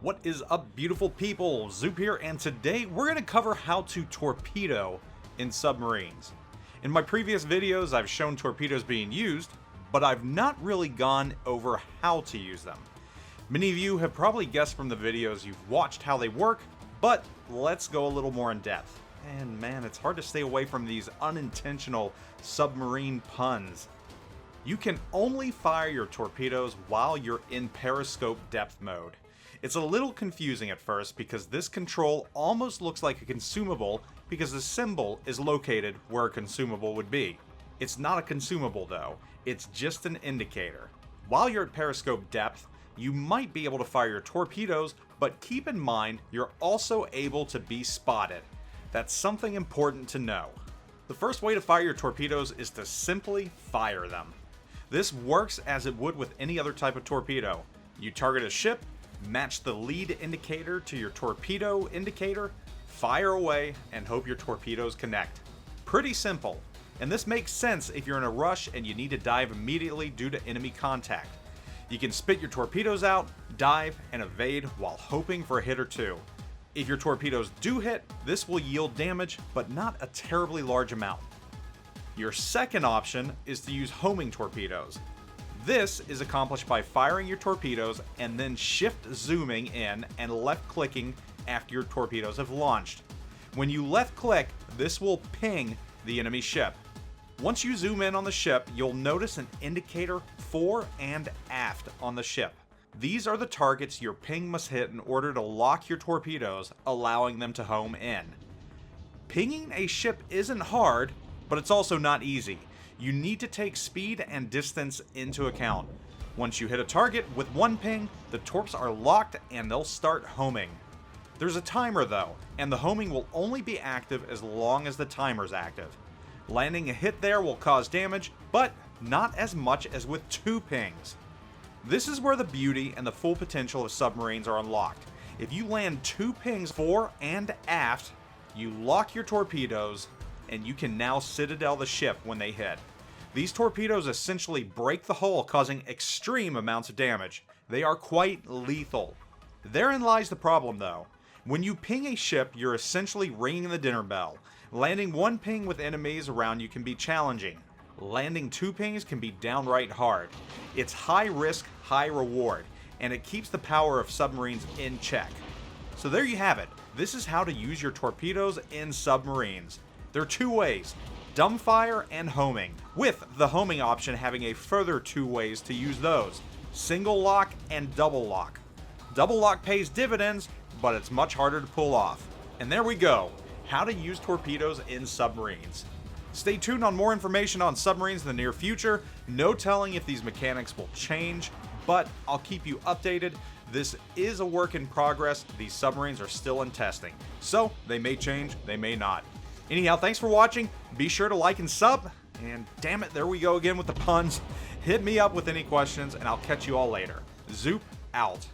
What is up, beautiful people? Zoop here, and today we're going to cover how to torpedo in submarines. In my previous videos, I've shown torpedoes being used, but I've not really gone over how to use them. Many of you have probably guessed from the videos you've watched how they work, but let's go a little more in depth. And man, it's hard to stay away from these unintentional submarine puns. You can only fire your torpedoes while you're in periscope depth mode. It's a little confusing at first because this control almost looks like a consumable because the symbol is located where a consumable would be. It's not a consumable though, it's just an indicator. While you're at periscope depth, you might be able to fire your torpedoes, but keep in mind you're also able to be spotted. That's something important to know. The first way to fire your torpedoes is to simply fire them. This works as it would with any other type of torpedo. You target a ship, match the lead indicator to your torpedo indicator, fire away, and hope your torpedoes connect. Pretty simple, and this makes sense if you're in a rush and you need to dive immediately due to enemy contact. You can spit your torpedoes out, dive, and evade while hoping for a hit or two. If your torpedoes do hit, this will yield damage, but not a terribly large amount. Your second option is to use homing torpedoes. This is accomplished by firing your torpedoes and then shift zooming in and left clicking after your torpedoes have launched. When you left click, this will ping the enemy ship. Once you zoom in on the ship, you'll notice an indicator fore and aft on the ship. These are the targets your ping must hit in order to lock your torpedoes, allowing them to home in. Pinging a ship isn't hard, but it's also not easy. You need to take speed and distance into account. Once you hit a target with one ping, the torps are locked and they'll start homing. There's a timer though, and the homing will only be active as long as the timer's active. Landing a hit there will cause damage, but not as much as with two pings. This is where the beauty and the full potential of submarines are unlocked. If you land two pings fore and aft, you lock your torpedoes, and you can now citadel the ship when they hit. These torpedoes essentially break the hull, causing extreme amounts of damage. They are quite lethal. Therein lies the problem though. When you ping a ship, you're essentially ringing the dinner bell. Landing one ping with enemies around you can be challenging. Landing two pings can be downright hard. It's high risk, high reward, and it keeps the power of submarines in check. So there you have it. This is how to use your torpedoes in submarines. There are two ways, dumbfire and homing, with the homing option having a further two ways to use those, single lock and double lock. Double lock pays dividends, but it's much harder to pull off. And there we go, how to use torpedoes in submarines. Stay tuned on more information on submarines in the near future. No telling if these mechanics will change, but I'll keep you updated. This is a work in progress. These submarines are still in testing, so they may change, they may not. Anyhow, thanks for watching. Be sure to like and sub. And damn it, there we go again with the puns. Hit me up with any questions, and I'll catch you all later. Zoop out.